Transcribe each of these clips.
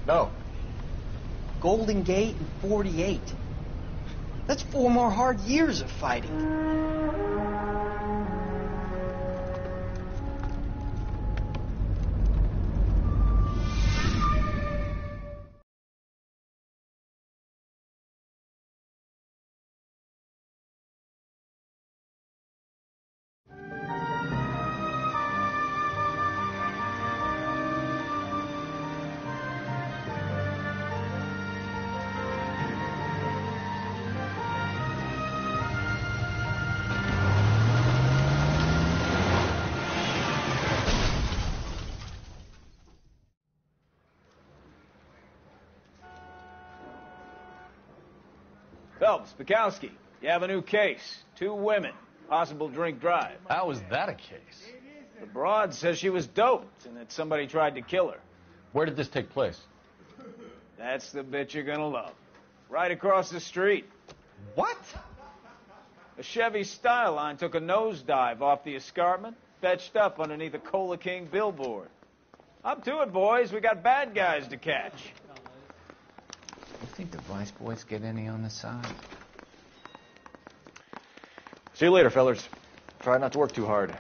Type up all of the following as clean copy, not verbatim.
No. Golden Gate in 48. That's 4 more hard years of fighting. Phelps, Bukowski, you have a new case. 2 women, possible drink drive. How was that a case? The broad says she was doped and that somebody tried to kill her. Where did this take place? That's the bit you're gonna love. Right across the street. What? A Chevy Styline took a nosedive off the escarpment, fetched up underneath a Cola King billboard. Up to it, boys. We got bad guys to catch. You think the Vice boys get any on the side? See you later, fellers. Try not to work too hard.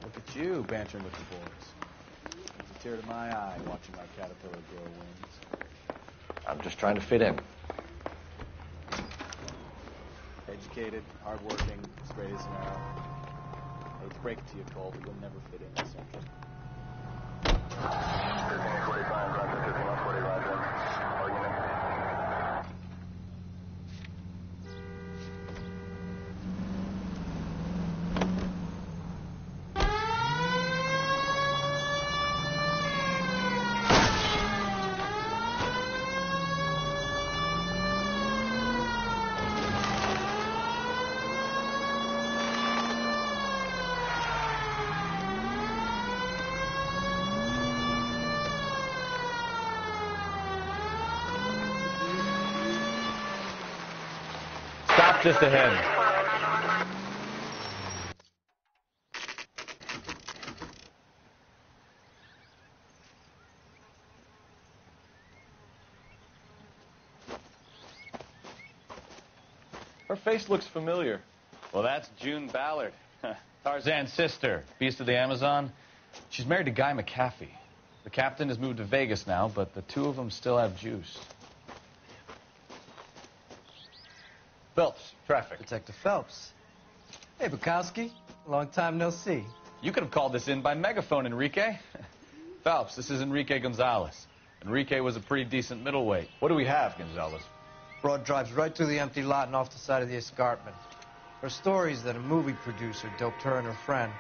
Look at you, bantering with the boys. It's a tear to my eye watching my caterpillar grow wings. I'm just trying to fit in. Educated, hardworking, straight as an arrow. I hate to break it to you, Cole, but you'll never fit in this central. Stop just ahead. Her face looks familiar. Well, that's June Ballard, Tarzan's sister, Beast of the Amazon. She's married to Guy McAfee. The captain has moved to Vegas now, but the 2 of them still have juice. Phelps, traffic. Detective Phelps. Hey, Bukowski. Long time no see. You could have called this in by megaphone, Enrique. Phelps, this is Enrique Gonzalez. Enrique was a pretty decent middleweight. What do we have, Gonzalez? Broad drives right through the empty lot and off the side of the escarpment. Her story is that a movie producer doped her and her friend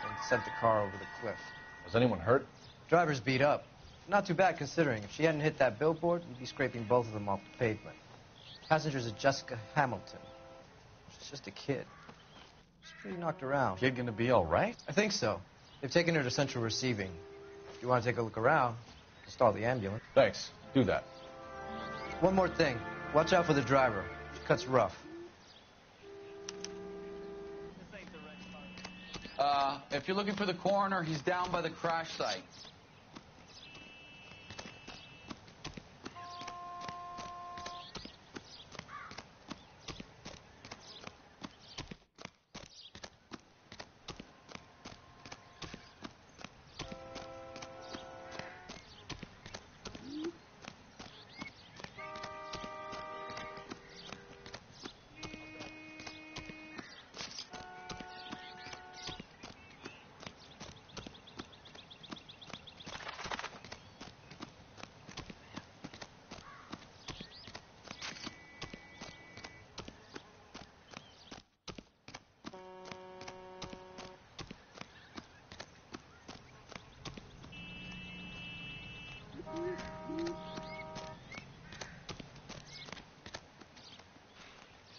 and sent the car over the cliff. Was anyone hurt? Driver's beat up. Not too bad considering. If she hadn't hit that billboard, you'd be scraping both of them off the pavement. Passenger's a Jessica Hamilton. She's just a kid. She's pretty knocked around. Kid gonna be all right? I think so. They've taken her to central receiving. If you want to take a look around, stall the ambulance. Thanks. Do that. One more thing. Watch out for the driver. She cuts rough. If you're looking for the coroner, he's down by the crash site.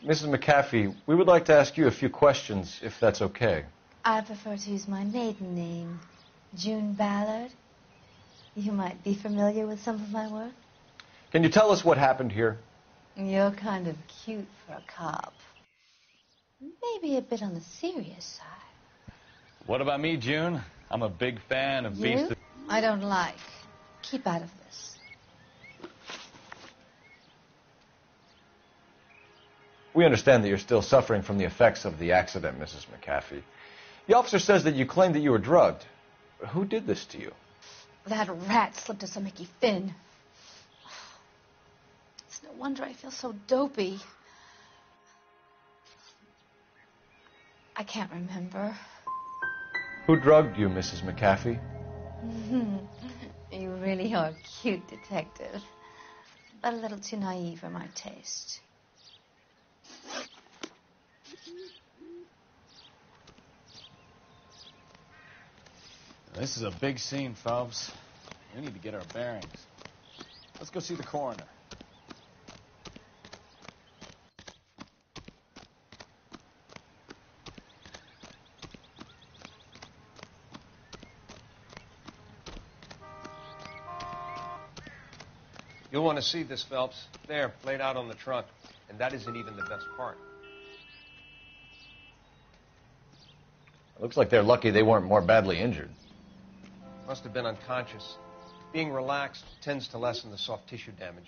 Mrs. McAfee, we would like to ask you a few questions, if that's okay. I prefer to use my maiden name, June Ballard. You might be familiar with some of my work. Can you tell us what happened here? You're kind of cute for a cop. Maybe a bit on the serious side. What about me, June? I'm a big fan of Beast You? of... I don't like. Keep out of this. We understand that you're still suffering from the effects of the accident, Mrs. McAfee. The officer says that you claimed that you were drugged. Who did this to you? That rat slipped us a Mickey Finn. It's no wonder I feel so dopey. I can't remember. Who drugged you, Mrs. McAfee? You really are a cute detective, but a little too naive for my taste. This is a big scene, Phelps. We need to get our bearings. Let's go see the coroner. You'll want to see this, Phelps. There, laid out on the trunk. And that isn't even the best part. It looks like they're lucky they weren't more badly injured. Must have been unconscious. Being relaxed tends to lessen the soft tissue damage.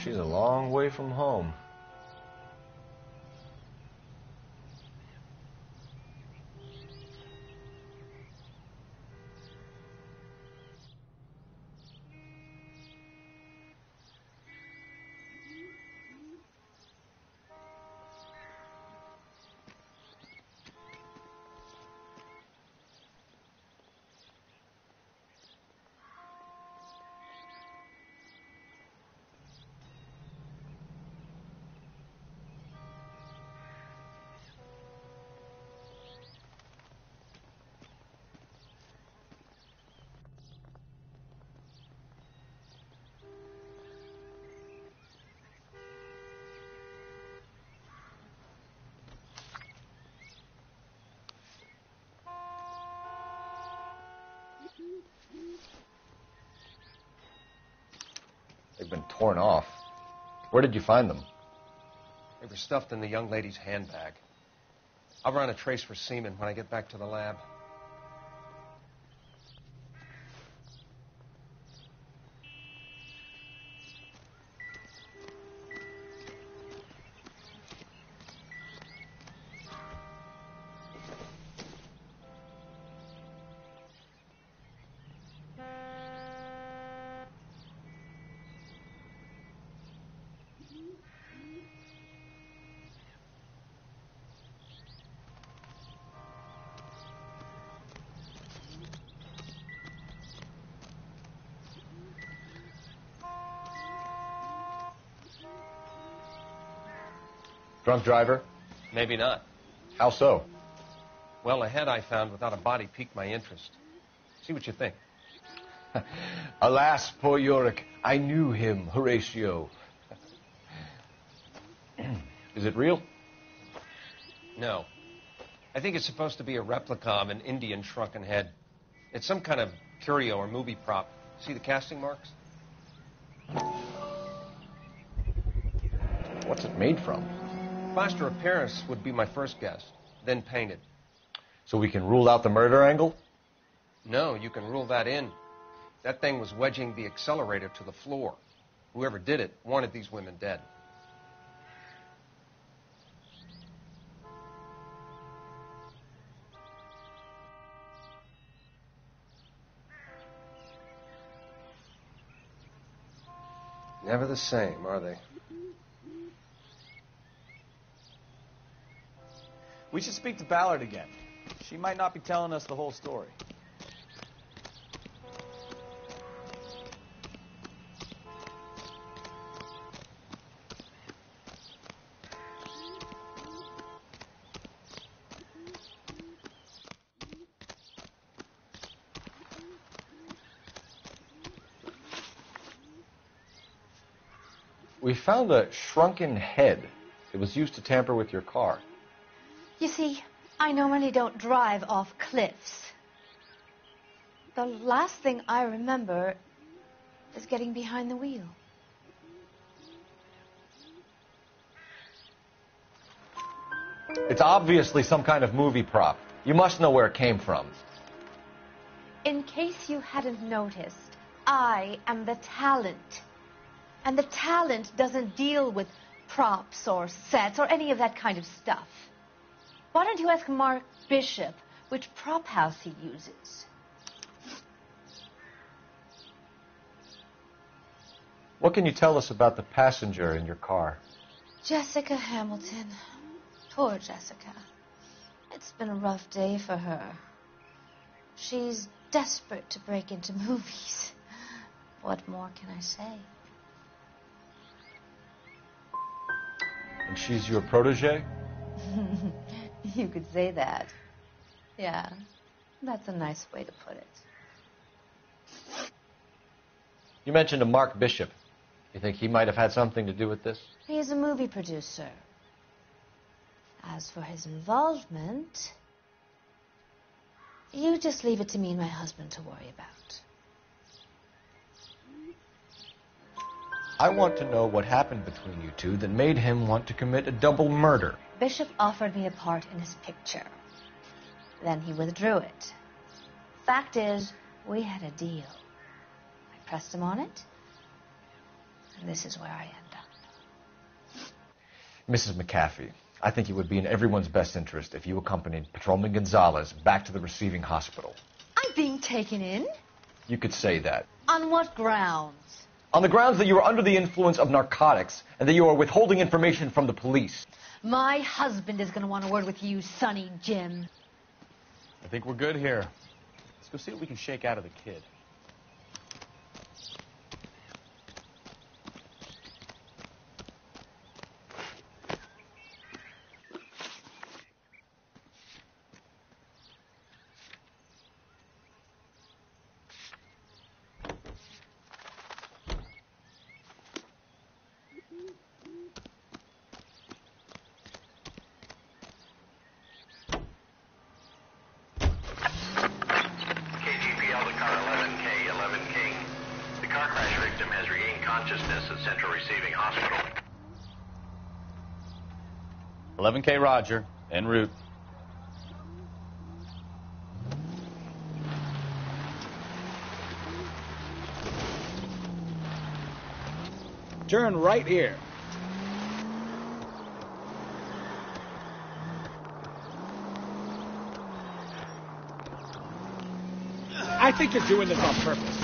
She's a long way from home. They've been torn off. Where did you find them? They were stuffed in the young lady's handbag. I'll run a trace for semen when I get back to the lab. Drunk driver? Maybe not. How so? Well, a head I found without a body piqued my interest. See what you think. Alas, poor Yorick, I knew him, Horatio. Is it real? No. I think it's supposed to be a replica of an Indian shrunken head. It's some kind of curio or movie prop. See the casting marks? What's it made from? Plaster of Paris would be my first guess, then painted. So we can rule out the murder angle? No, you can rule that in. That thing was wedging the accelerator to the floor. Whoever did it wanted these women dead. Never the same, are they? We should speak to Ballard again. She might not be telling us the whole story. We found a shrunken head. It was used to tamper with your car. You see, I normally don't drive off cliffs. The last thing I remember is getting behind the wheel. It's obviously some kind of movie prop. You must know where it came from. In case you hadn't noticed, I am the talent. And the talent doesn't deal with props or sets or any of that kind of stuff. Why don't you ask Mark Bishop which prop house he uses? What can you tell us about the passenger in your car? Jessica Hamilton. Poor Jessica. It's been a rough day for her. She's desperate to break into movies. What more can I say? And she's your protege? You could say that. Yeah, that's a nice way to put it. You mentioned a Mark Bishop. You think he might have had something to do with this? He's a movie producer. As for his involvement, you just leave it to me and my husband to worry about. I want to know what happened between you two that made him want to commit a double murder. Bishop offered me a part in his picture. Then he withdrew it. Fact is, we had a deal. I pressed him on it, and this is where I end up. Mrs. McAfee, I think it would be in everyone's best interest if you accompanied Patrolman Gonzalez back to the receiving hospital. I'm being taken in? You could say that. On what grounds? On the grounds that you are under the influence of narcotics and that you are withholding information from the police. My husband is going to want a word with you, Sonny Jim. I think we're good here. Let's go see what we can shake out of the kid. Consciousness at Central Receiving Hospital. 11K Roger, en route. Turn right here. I think you're doing this on purpose.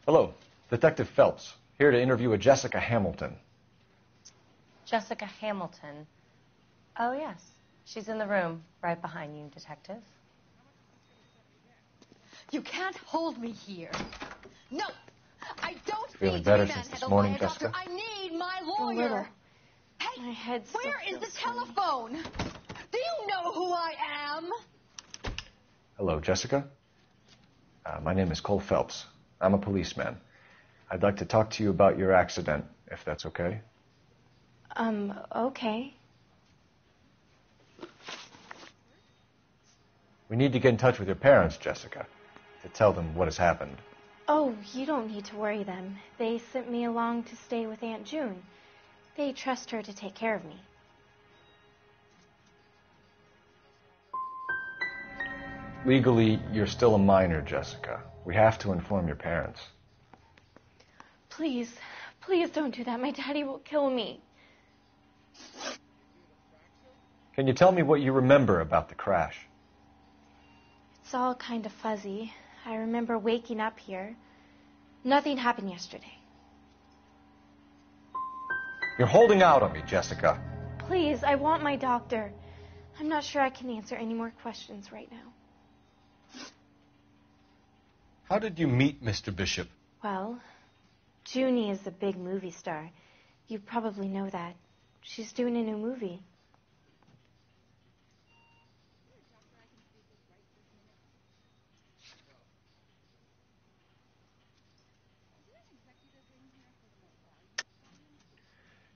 Hello, Detective Phelps, here to interview a Jessica Hamilton. Jessica Hamilton. Oh, yes. She's in the room right behind you, Detective. You can't hold me here. No, I don't Feeling need better to be since this manhandled morning, by a doctor. Jessica? I need my A lawyer. little. Hey, My head still where is the feels funny. telephone? Do you know who I am? Hello, Jessica. My name is Cole Phelps. I'm a policeman. I'd like to talk to you about your accident, if that's okay. Okay. We need to get in touch with your parents, Jessica, to tell them what has happened. Oh, you don't need to worry them. They sent me along to stay with Aunt June. They trust her to take care of me. Legally, you're still a minor, Jessica. We have to inform your parents. Please, please don't do that. My daddy will kill me. Can you tell me what you remember about the crash? It's all kind of fuzzy. I remember waking up here. Nothing happened yesterday. You're holding out on me, Jessica. Please, I want my doctor. I'm not sure I can answer any more questions right now. How did you meet Mr. Bishop? Well, Junie is a big movie star. You probably know that. She's doing a new movie.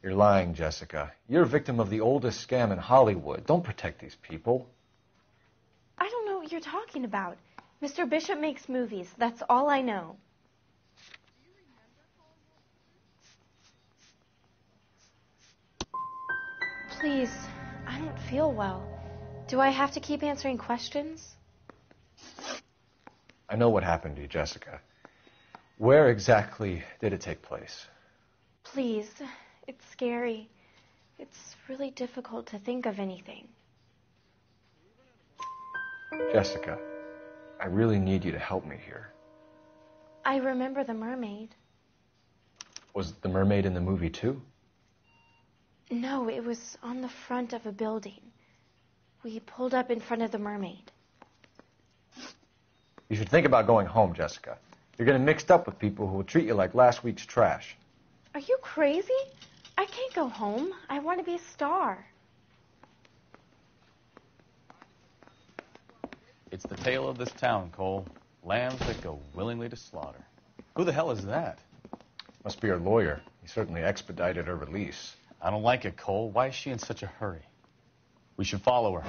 You're lying, Jessica. You're a victim of the oldest scam in Hollywood. Don't protect these people. I don't know what you're talking about. Mr. Bishop makes movies. That's all I know. Please, I don't feel well. Do I have to keep answering questions? I know what happened to you, Jessica. Where exactly did it take place? Please, it's scary. It's really difficult to think of anything. Jessica, I really need you to help me here. I remember the mermaid. Was the mermaid in the movie too? No, it was on the front of a building. We pulled up in front of the mermaid. You should think about going home, Jessica. You're getting mixed up with people who will treat you like last week's trash. Are you crazy? I can't go home. I want to be a star. It's the tale of this town, Cole. Lambs that go willingly to slaughter. Who the hell is that? Must be her lawyer. He certainly expedited her release. I don't like it, Cole. Why is she in such a hurry? We should follow her.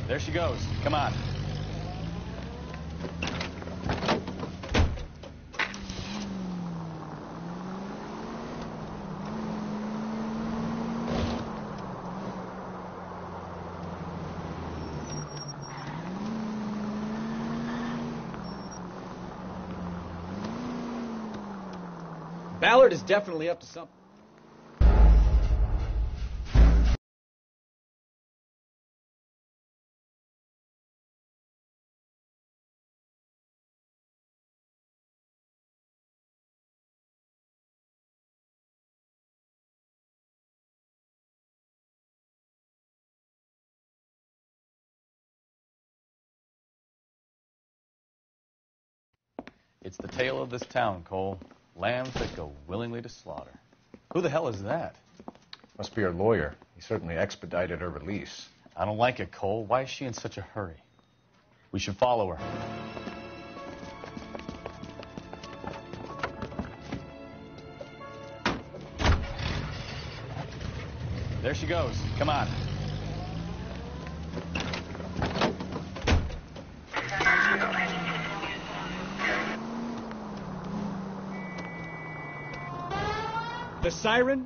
There she goes. Come on. Ballard is definitely up to something. It's the tale of this town, Cole. Lambs that go willingly to slaughter. Who the hell is that? Must be her lawyer. He certainly expedited her release. I don't like it, Cole. Why is she in such a hurry? We should follow her. There she goes. Come on. The siren?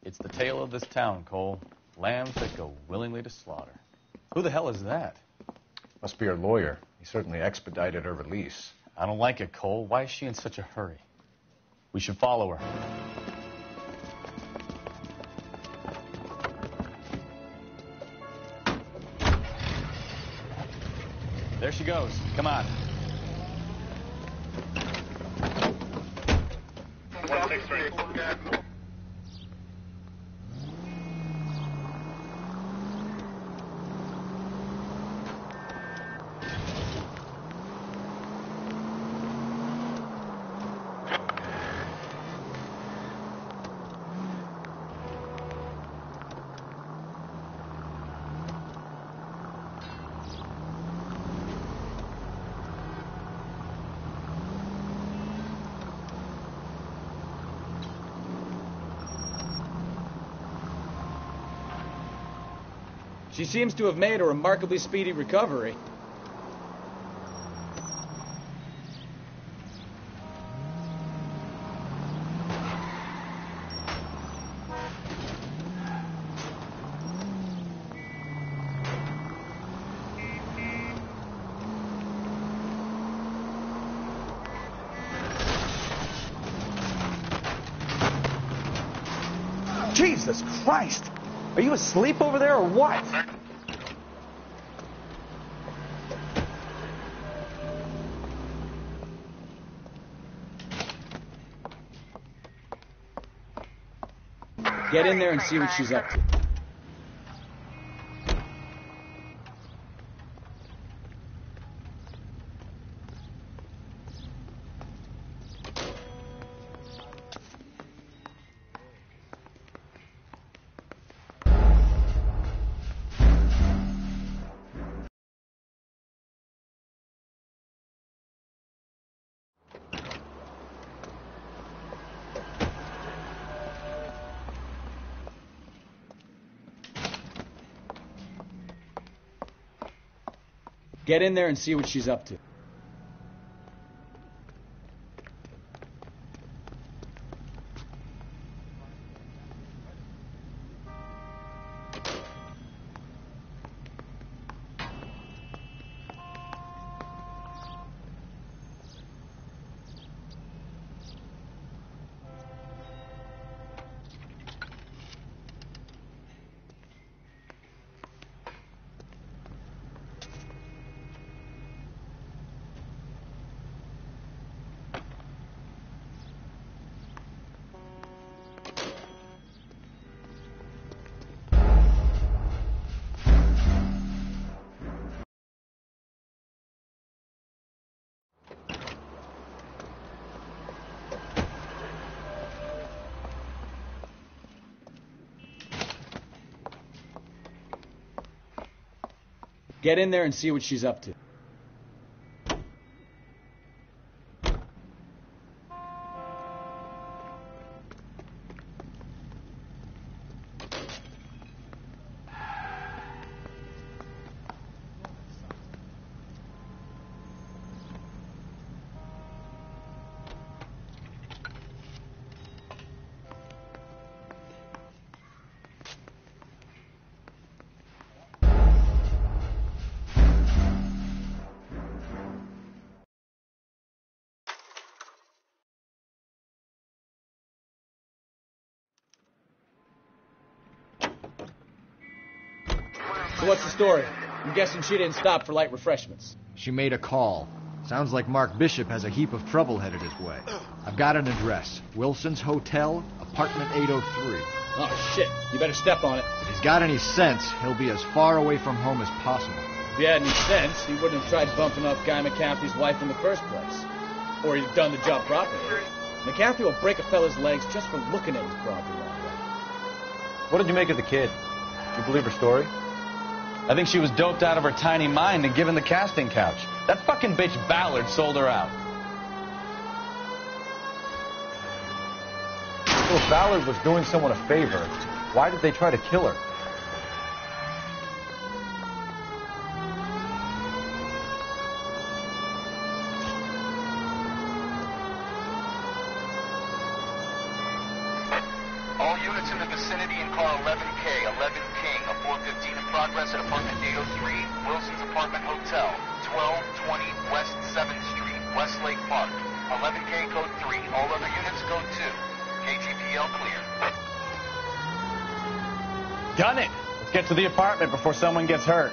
It's the tale of this town, Cole. Lambs that go willingly to slaughter. Who the hell is that? Must be her lawyer. He certainly expedited her release. I don't like it, Cole. Why is she in such a hurry? We should follow her. There she goes. Come on. 163. She seems to have made a remarkably speedy recovery. Jesus Christ! Are you asleep over there or what? Get in there and see what she's up to. Get in there and see what she's up to. Get in there and see what she's up to. So what's the story? I'm guessing she didn't stop for light refreshments. She made a call. Sounds like Mark Bishop has a heap of trouble headed his way. I've got an address. Wilson's Hotel, apartment 803. Oh, shit. You better step on it. If he's got any sense, he'll be as far away from home as possible. If he had any sense, he wouldn't have tried bumping off Guy McCaffrey's wife in the first place. Or he'd have done the job properly. McCaffrey will break a fella's legs just for looking at his property like that. What did you make of the kid? Did you believe her story? I think she was doped out of her tiny mind and given the casting couch. That fucking bitch Ballard sold her out. So if Ballard was doing someone a favor, why did they try to kill her? All units in the vicinity in car 11K, 11 King, a 415 in progress at apartment 803, Wilson's Apartment Hotel, 1220 West 7th Street, Westlake Park. 11K code 3, all other units code 2. KGPL clear. Done it! Let's get to the apartment before someone gets hurt.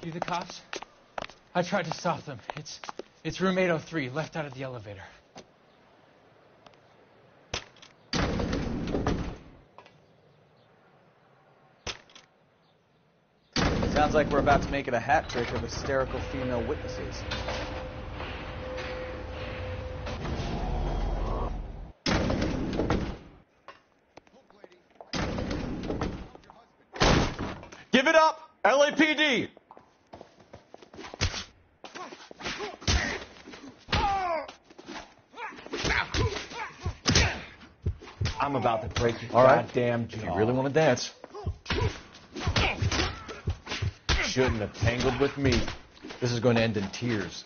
You the cops? I tried to stop them. It's room 803, left out of the elevator. Sounds like we're about to make it a hat trick of hysterical female witnesses. Give it up! LAPD! I'm about to break your goddamn jaw. You really want to dance? Shouldn't have tangled with me. This is going to end in tears.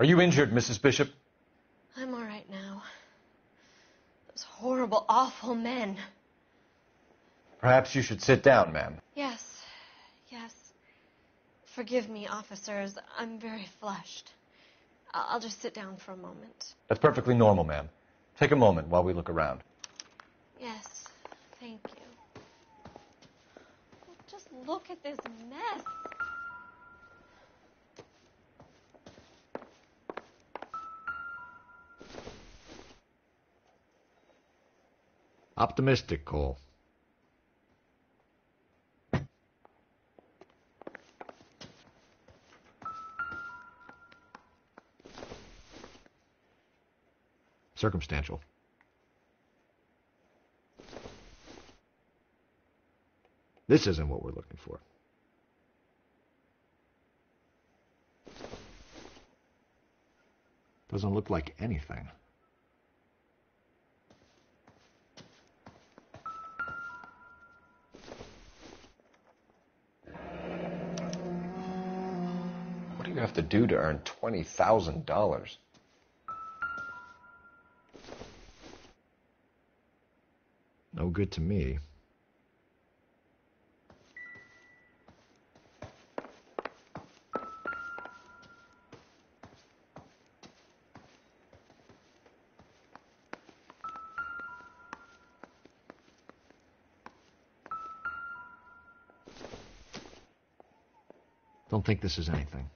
Are you injured, Mrs. Bishop? I'm all right now. Those horrible, awful men. Perhaps you should sit down, ma'am. Yes. Forgive me, officers. I'm very flushed. I'll just sit down for a moment. That's perfectly normal, ma'am. Take a moment while we look around. Yes, thank you. Just look at this mess. Optimistic, Cole. Circumstantial. This isn't what we're looking for. Doesn't look like anything. What do you have to do to earn $20,000? No good to me. Don't think this is anything.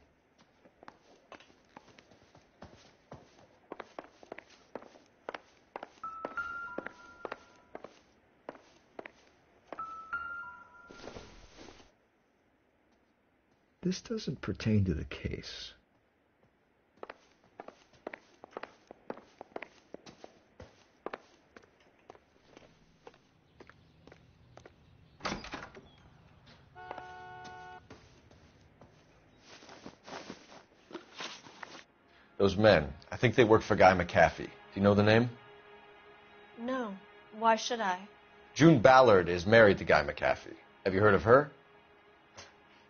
This doesn't pertain to the case. Those men, I think they work for Guy McAfee. Do you know the name? No. Why should I? June Ballard is married to Guy McAfee. Have you heard of her?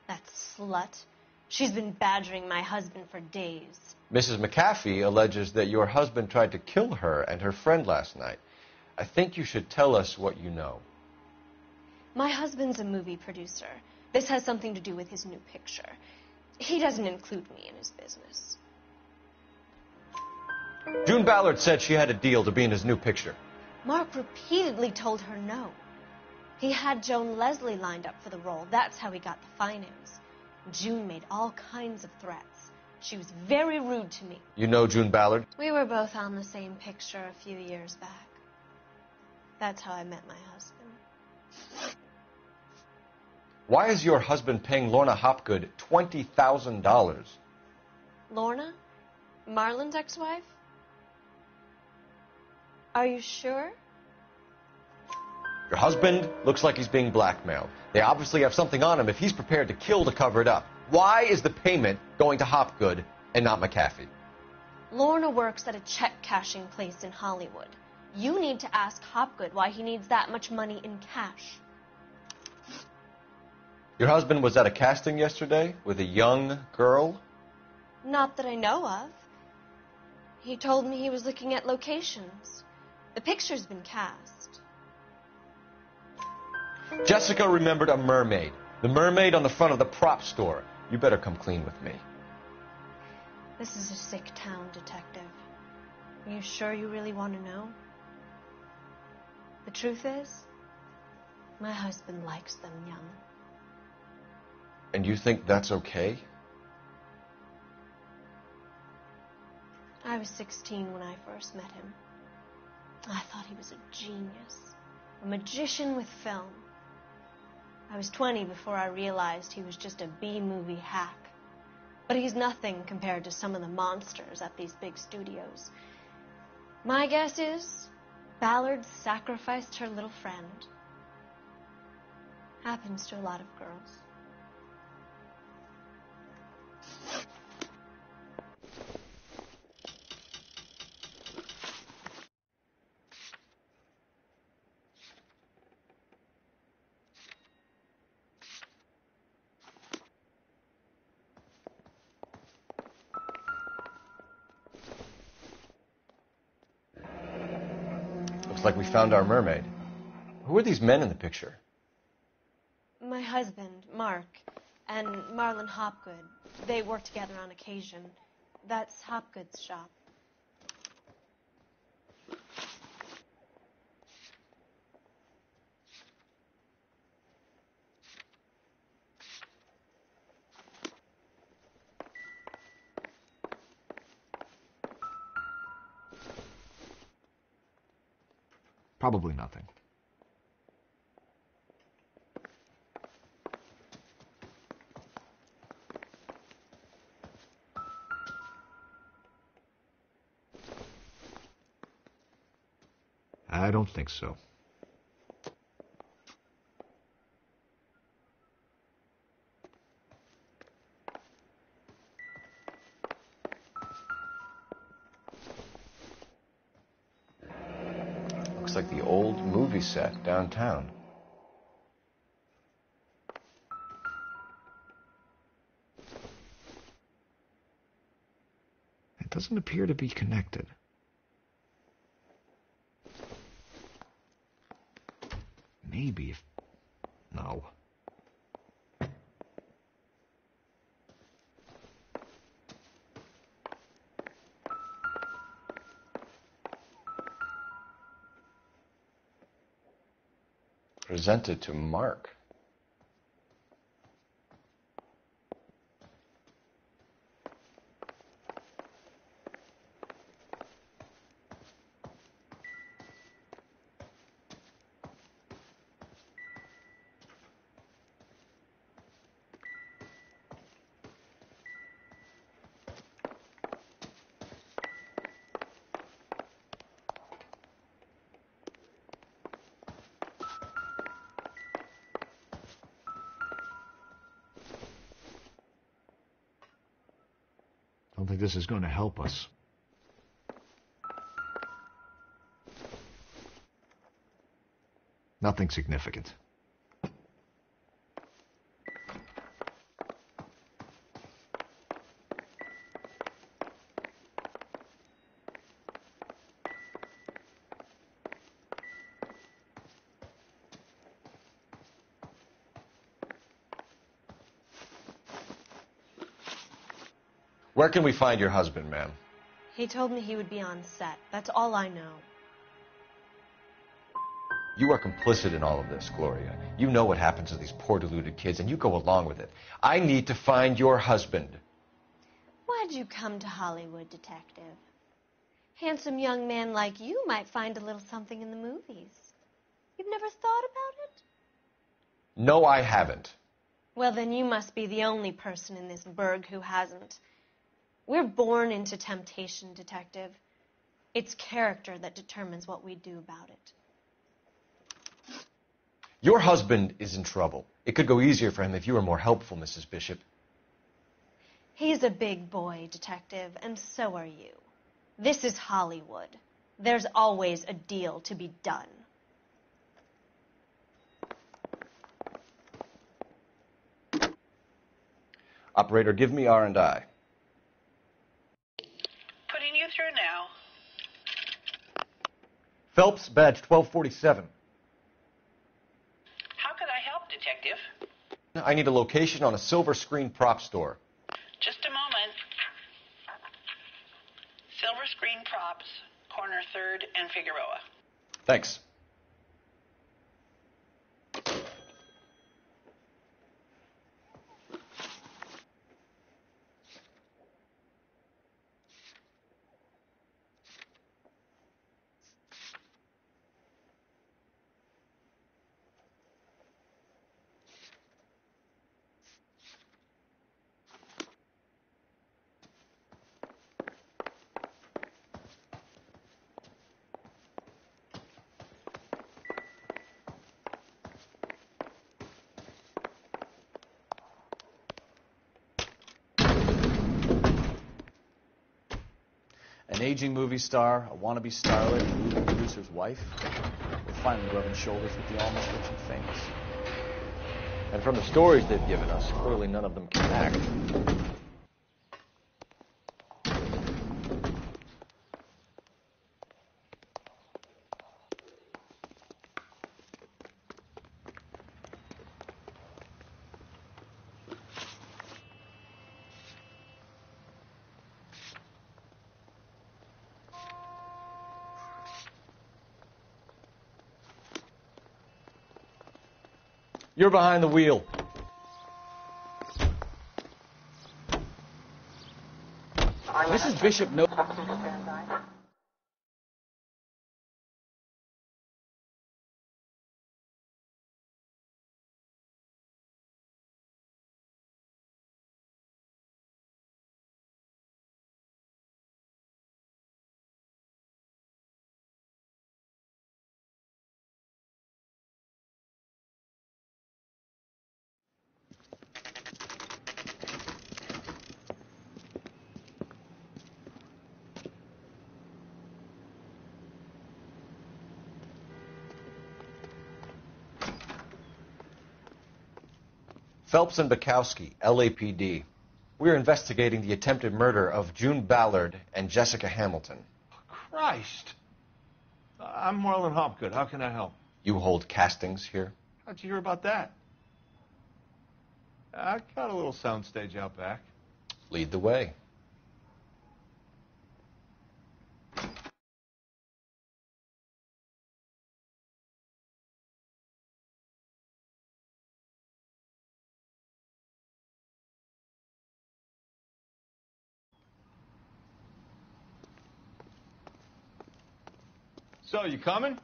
That slut. She's been badgering my husband for days. Mrs. McAfee alleges that your husband tried to kill her and her friend last night. I think you should tell us what you know. My husband's a movie producer. This has something to do with his new picture. He doesn't include me in his business. June Ballard said she had a deal to be in his new picture. Mark repeatedly told her no. He had Joan Leslie lined up for the role. That's how he got the finance. June made all kinds of threats. She was very rude to me. You know June Ballard? We were both on the same picture a few years back. That's how I met my husband. Why is your husband paying Lorna Hopgood $20,000? Lorna? Marlon's ex-wife? Are you sure? Your husband looks like he's being blackmailed. They obviously have something on him if he's prepared to kill to cover it up. Why is the payment going to Hopgood and not McAfee? Lorna works at a check-cashing place in Hollywood. You need to ask Hopgood why he needs that much money in cash. Your husband was at a casting yesterday with a young girl? Not that I know of. He told me he was looking at locations. The picture's been cast. Jessica remembered a mermaid. The mermaid on the front of the prop store. You better come clean with me. This is a sick town, Detective. Are you sure you really want to know? The truth is, my husband likes them young. And you think that's okay? I was 16 when I first met him. I thought he was a genius, a magician with film. I was 20 before I realized he was just a B-movie hack. But he's nothing compared to some of the monsters at these big studios. My guess is Ballard sacrificed her little friend. Happens to a lot of girls. like we found our mermaid. Who are these men in the picture? My husband, Mark, and Marlon Hopgood. They work together on occasion. That's Hopgood's shop. Probably nothing. I don't think so. Looks like the old movie set downtown. It doesn't appear to be connected. Maybe if... No. Presented to Mark. I don't think this is going to help us. Nothing significant. Where can we find your husband, ma'am? He told me he would be on set. That's all I know. You are complicit in all of this, Gloria. You know what happens to these poor deluded kids, and you go along with it. I need to find your husband. Why'd you come to Hollywood, detective? Handsome young man like you might find a little something in the movies. You've never thought about it? No, I haven't. Well, then you must be the only person in this burg who hasn't. We're born into temptation, detective. It's character that determines what we do about it. Your husband is in trouble. It could go easier for him if you were more helpful, Mrs. Bishop. He's a big boy, detective, and so are you. This is Hollywood. There's always a deal to be done. Operator, give me R&I. Putting you through now. Phelps, badge 1247. How could I help, detective? I need a location on a silver screen prop store. Just a moment. Silver Screen Props, corner 3rd and Figueroa. Thanks. An aging movie star, a wannabe starlet, a movie producer's wife. We're finally rubbing shoulders with the almost rich and famous. And from the stories they've given us, clearly none of them can act. You're behind the wheel. Mrs. Bishop knows... Phelps and Bukowski, LAPD. We're investigating the attempted murder of June Ballard and Jessica Hamilton. Christ. I'm Marlon Hopgood. How can I help? You hold castings here? How'd you hear about that? I got a little soundstage out back. Lead the way. So, you coming?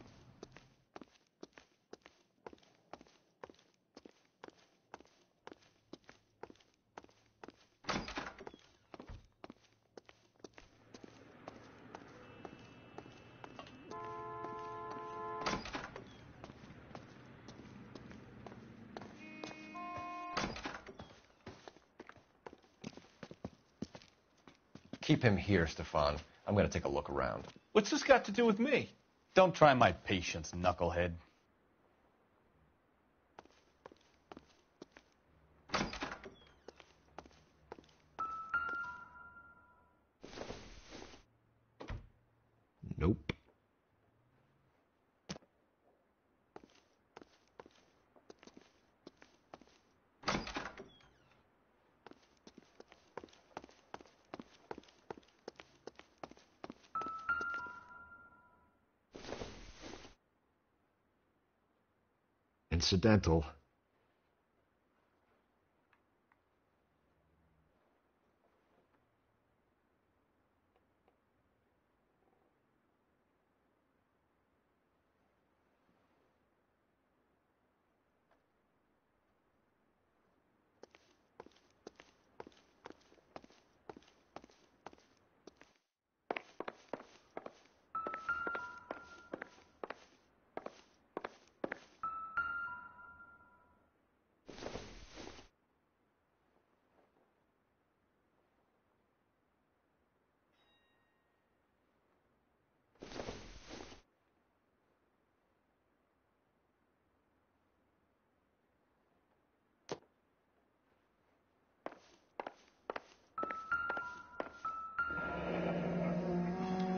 Keep him here, Stefan. I'm going to take a look around. What's this got to do with me? Don't try my patience, knucklehead. Nope. Incidental.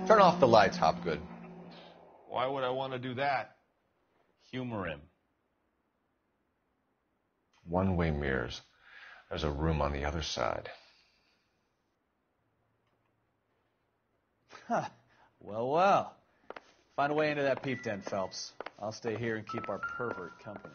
Turn off the lights, Hopgood. Why would I want to do that? Humor him. One-way mirrors. There's a room on the other side. Huh. Well, well. Find a way into that peep den, Phelps. I'll stay here and keep our pervert company.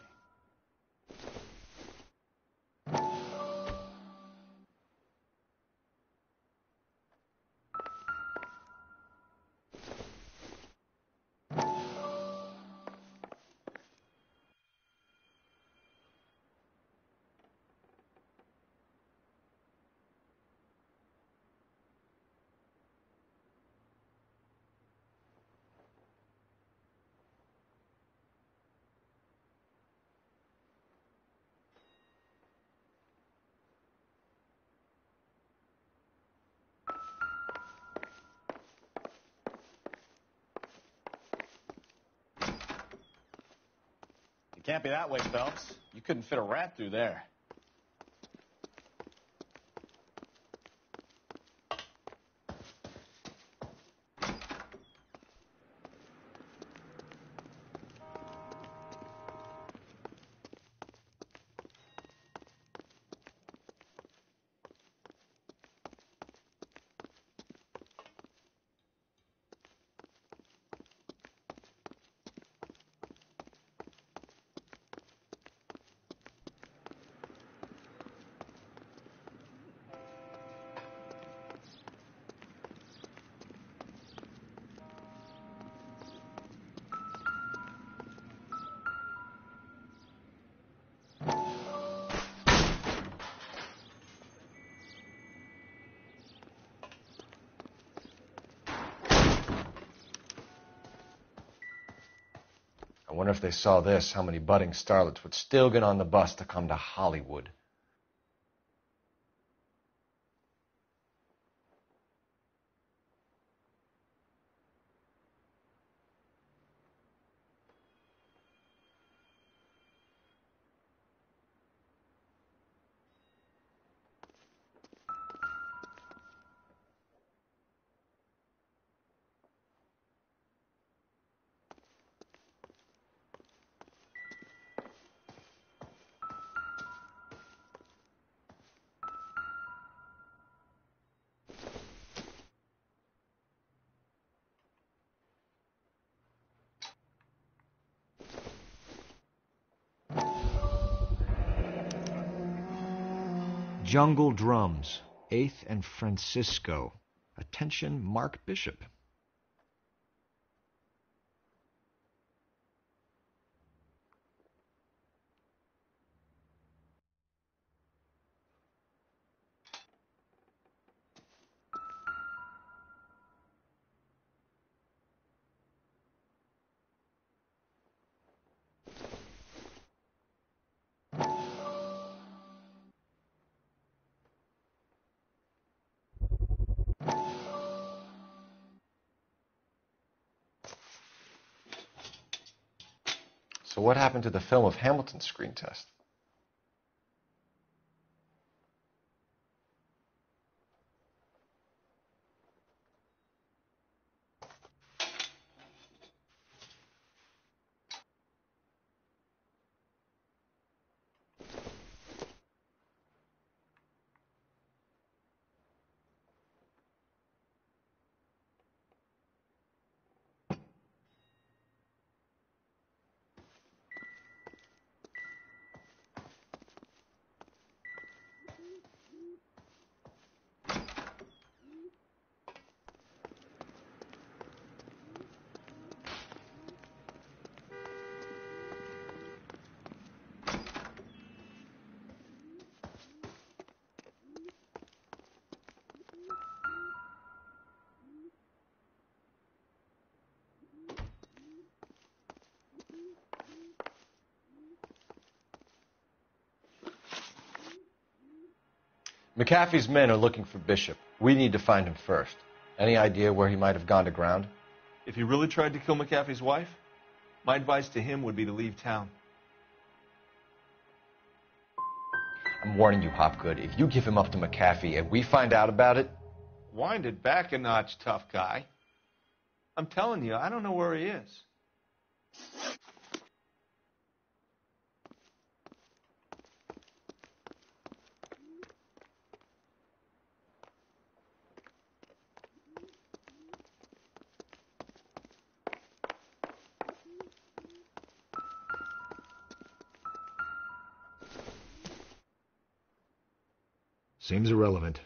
It can't be that way, Phelps. You couldn't fit a rat through there. I wonder if they saw this, how many budding starlets would still get on the bus to come to Hollywood. Jungle Drums, 8th and Francisco. Attention, Mark Bishop. So what happened to the film of Hamilton's screen test? McAfee's men are looking for Bishop. We need to find him first. Any idea where he might have gone to ground? If he really tried to kill McAfee's wife, my advice to him would be to leave town. I'm warning you, Hopgood. If you give him up to McAfee and we find out about it... Wind it back a notch, tough guy. I'm telling you, I don't know where he is. Seems irrelevant.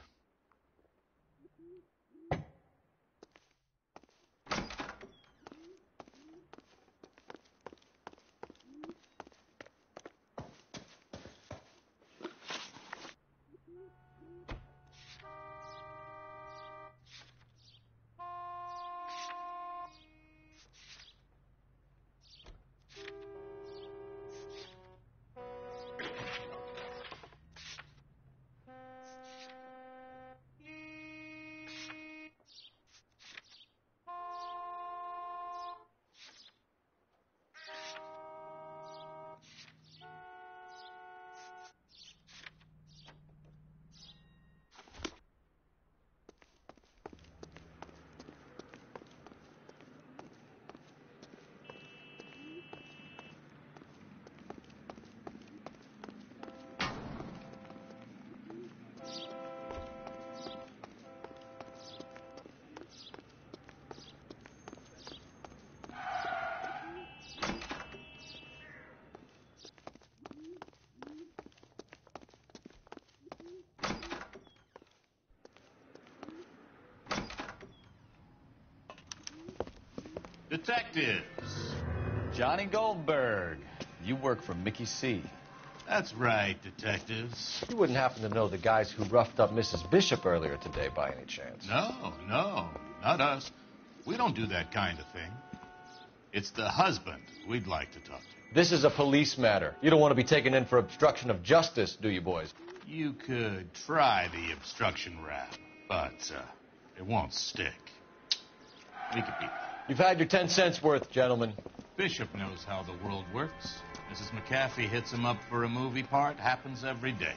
Detectives. Johnny Goldberg. You work for Mickey C. That's right, detectives. You wouldn't happen to know the guys who roughed up Mrs. Bishop earlier today by any chance? No, not us. We don't do that kind of thing. It's the husband we'd like to talk to. This is a police matter. You don't want to be taken in for obstruction of justice, do you, boys? You could try the obstruction rap, but it won't stick. We could beat that. You've had your 10 cents worth, gentlemen. Bishop knows how the world works. Mrs. McAfee hits him up for a movie part. Happens every day.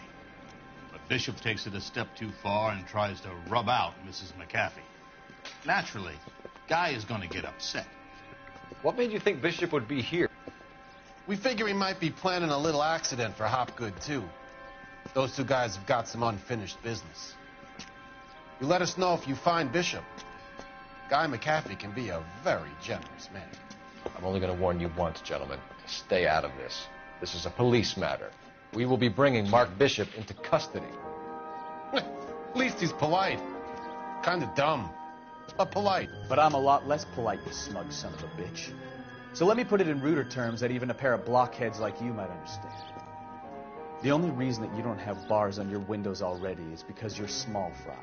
But Bishop takes it a step too far and tries to rub out Mrs. McAfee. Naturally, Guy is going to get upset. What made you think Bishop would be here? We figure he might be planning a little accident for Hopgood, too. Those two guys have got some unfinished business. You let us know if you find Bishop. Guy McAfee can be a very generous man. I'm only going to warn you once, gentlemen. Stay out of this. This is a police matter. We will be bringing Mark Bishop into custody. At least he's polite. Kind of dumb, but polite. But I'm a lot less polite, you smug son of a bitch. So let me put it in ruder terms that even a pair of blockheads like you might understand. The only reason that you don't have bars on your windows already is because you're small fry.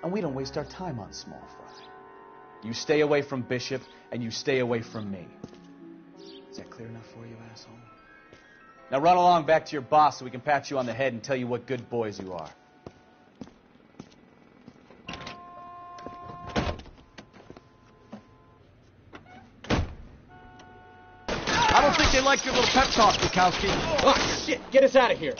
And we don't waste our time on small fry. You stay away from Bishop, and you stay away from me. Is that clear enough for you, asshole? Now run along back to your boss so we can pat you on the head and tell you what good boys you are. I don't think they like your little pep talk, Bukowski. Oh, shit! Get us out of here.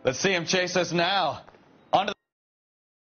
Let's see him chase us now.